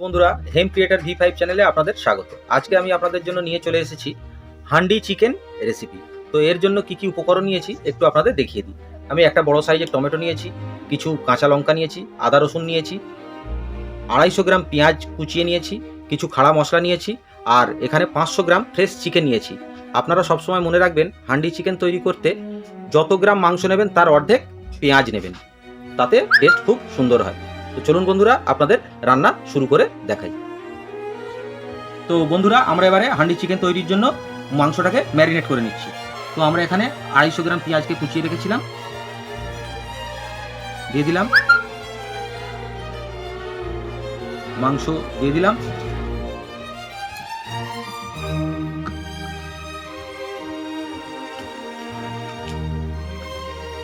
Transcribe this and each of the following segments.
বন্ধুরা, হেম creator V5 চ্যানেলে আপনাদের স্বাগত। আজকে আমি আপনাদের জন্য নিয়ে চলে এসেছি হান্ডি চিকেন রেসিপি। তো এর জন্য কি কি উপকরণ নিয়েছি একটু আপনাদের দেখিয়ে দিই। আমি একটা বড় সাইজের টমেটো নিয়েছি, কিছু কাঁচা লঙ্কা নিয়েছি, আদা রসুন নিয়েছি, 250 গ্রাম পেঁয়াজ কুচিয়ে নিয়েছি, কিছু খাড়া মশলা নিয়েছি, আর এখানে 500 গ্রাম ফ্রেশ চিকেন নিয়েছি। আপনারা সবসময় মনে রাখবেন, হান্ডি চিকেন তৈরি করতে যত গ্রাম মাংস নেবেন তার অর্ধেক পেঁয়াজ নেবেন, তাতে টেস্ট খুব সুন্দর হয়। তো চলুন বন্ধুরা, আপনাদের রান্না শুরু করে দেখাই। তো বন্ধুরা, আমরা এবারে হান্ডি চিকেন তৈরির জন্য মাংসটাকে ম্যারিনেট করে নিচ্ছি। তো আমরা এখানে 250 গ্রাম পেঁয়াজকে কুচিয়ে রেখেছিলাম, দিয়ে দিলাম। মাংস দিয়ে দিলাম।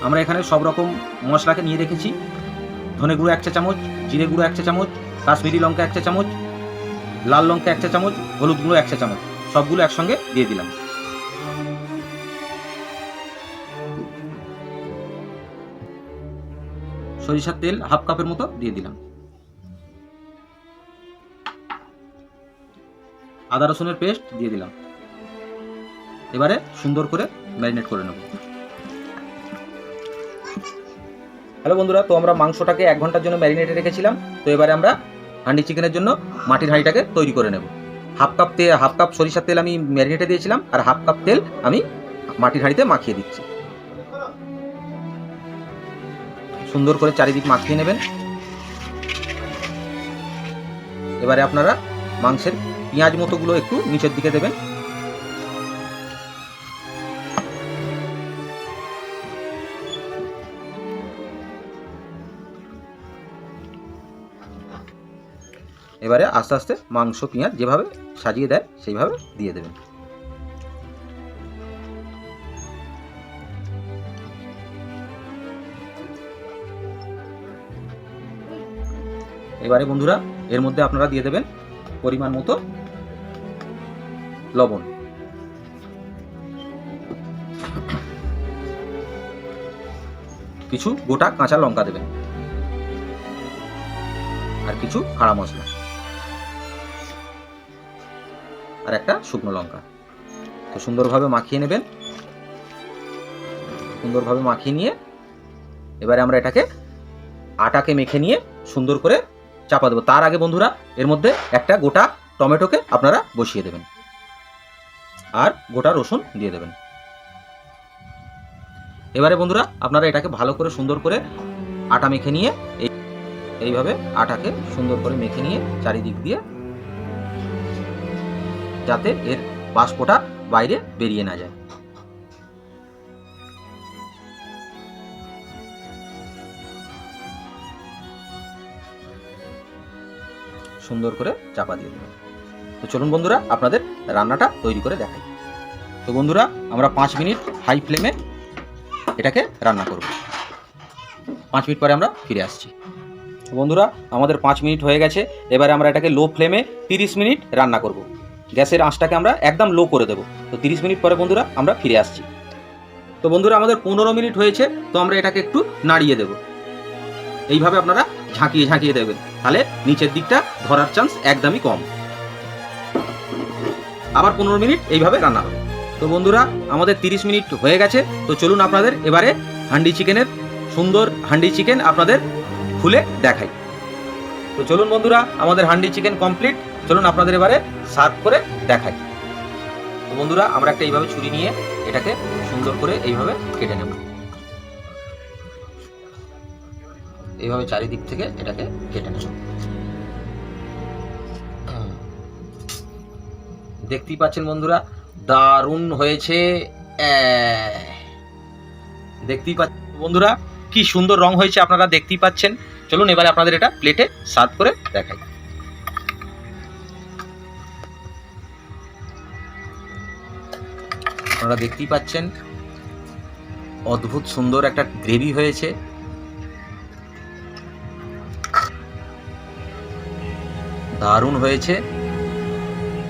আমরা এখানে সব রকম মশলাকে নিয়ে রেখেছি। ধনে গুঁড়ো 1 চা চামচ, জিরে গুঁড়ো 1 চা চামচ, কাশ্মীরি লঙ্কা 1 চা চামচ, লাল লঙ্কা 1 চা চামচ, হলুদ গুঁড়ো 1 চা চামচ, সবগুলো একসঙ্গে দিয়ে দিলাম। সরিষার তেল 1/2 কাপের মতো দিয়ে দিলাম। আদা রসুনের পেস্ট দিয়ে দিলাম। এবারে সুন্দর করে ম্যারিনেট করে নেব। হ্যালো বন্ধুরা, তো আমরা মাংসটাকে 1 ঘন্টার জন্য ম্যারিনেটে রেখেছিলাম। তো এবারে আমরা হান্ডি চিকেনের জন্য মাটির হাঁড়িটাকে তৈরি করে নেব। 1/2 কাপ সরিষার তেল আমি ম্যারিনেটে দিয়েছিলাম, আর 1/2 কাপ তেল আমি মাটির হাঁড়িতে মাখিয়ে দিচ্ছি। সুন্দর করে চারিদিক মাখিয়ে নেবেন। এবারে আপনারা মাংসের পেঁয়াজ মতোগুলো একটু নিচের দিকে দেবেন। এবারে আস্তে আস্তে মাংস পেঁয়াজ যেভাবে সাজিয়ে দেয় সেইভাবে দিয়ে দেবেন। এবারে বন্ধুরা, এর মধ্যে আপনারা দিয়ে দেবেন পরিমাণ মতো লবণ, কিছু গোটা কাঁচা লঙ্কা দেবেন, আর কিছু খাড়া মশলা, আর একটা শুকনো লঙ্কা। তো সুন্দরভাবে মাখিয়ে নেবেন। সুন্দরভাবে মাখিয়ে নিয়ে এবারে আমরা এটাকে আটাকে মেখে নিয়ে সুন্দর করে চাপা দেবো। তার আগে বন্ধুরা, এর মধ্যে একটা গোটা টমেটোকে আপনারা বসিয়ে দেবেন, আর গোটা রসুন দিয়ে দেবেন। এবারে বন্ধুরা, আপনারা এটাকে ভালো করে সুন্দর করে আটা মেখে নিয়ে এইভাবে আটাকে সুন্দর করে মেখে নিয়ে চারিদিক দিয়ে, যাতে এর বাষ্পটা বাইরে বেরিয়ে না যায়। সুন্দর করে চাপা দিয়ে দেবেন। তো চলুন বন্ধুরা, আপনাদের রান্নাটা তৈরি করে দেখাই। তো বন্ধুরা, আমরা 5 মিনিট হাই ফ্লেমে এটাকে রান্না করব। 5 মিনিট পরে আমরা ফিরে আসছি। বন্ধুরা, আমাদের 5 মিনিট হয়ে গেছে। এবারে আমরা এটাকে লো ফ্লেমে 30 মিনিট রান্না করব। গ্যাসের আঁচটাকে আমরা একদম লো করে দেবো। তো 30 মিনিট পরে বন্ধুরা আমরা ফিরে আসছি। তো বন্ধুরা, আমাদের 15 মিনিট হয়েছে। তো আমরা এটাকে একটু নাড়িয়ে দেব। এইভাবে আপনারা ঝাঁকিয়ে ঝাঁকিয়ে দেবেন, তাহলে নিচের দিকটা ধরার চান্স একদমই কম। আবার 15 মিনিট এইভাবে রান্না হবে। তো বন্ধুরা, আমাদের 30 মিনিট হয়ে গেছে। তো চলুন আপনাদের এবারে হান্ডি চিকেনের সুন্দর হান্ডি চিকেন আপনাদের খুলে দেখাই। তো চলুন বন্ধুরা, আমাদের হান্ডি চিকেন কমপ্লিট। চলুন আপনাদের এবারে সার্ভ করে দেখাই। তো বন্ধুরা, আমরা একটা এইভাবে ছুরি নিয়ে এটাকে সুন্দর করে এইভাবে কেটে নেব। এইভাবে চারিদিক থেকে এটাকে কেটে নেব। দেখতেই পাচ্ছেন বন্ধুরা, দারুণ হয়েছে। দেখতেই পাচ্ছেন বন্ধুরা, কি সুন্দর রং হয়েছে, আপনারা দেখতেই পাচ্ছেন। চলুন এবারে আপনাদের এটা প্লেটে সার্ভ করে দেখাই। আপনারা দেখতেই পাচ্ছেন অদ্ভুত সুন্দর একটা গ্রেভি হয়েছে। দারুণ হয়েছে।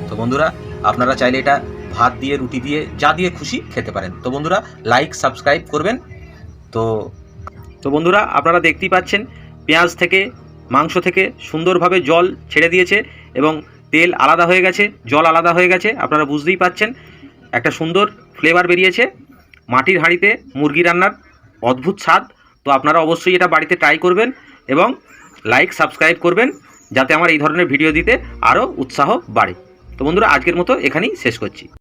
তো বন্ধুরা, আপনারা চাইলে এটা ভাত দিয়ে, রুটি দিয়ে, যা দিয়ে খুশি খেতে পারেন। তো বন্ধুরা, লাইক সাবস্ক্রাইব করবেন। তো বন্ধুরা, আপনারা দেখতেই পাচ্ছেন পেঁয়াজ থেকে মাংস থেকে সুন্দরভাবে জল ছেড়ে দিয়েছে এবং তেল আলাদা হয়ে গেছে, জল আলাদা হয়ে গেছে, আপনারা বুঝতেই পাচ্ছেন। একটা সুন্দর ফ্লেভার বেরিয়েছে। মাটির হাঁড়িতে মুরগি রান্নার অদ্ভুত স্বাদ। তো আপনারা অবশ্যই এটা বাড়িতে ট্রাই করবেন এবং লাইক সাবস্ক্রাইব করবেন, যাতে আমার এই ধরনের ভিডিও দিতে আরও উৎসাহ বাড়ে। তো বন্ধুরা, আজকের মতো এখানেই শেষ করছি।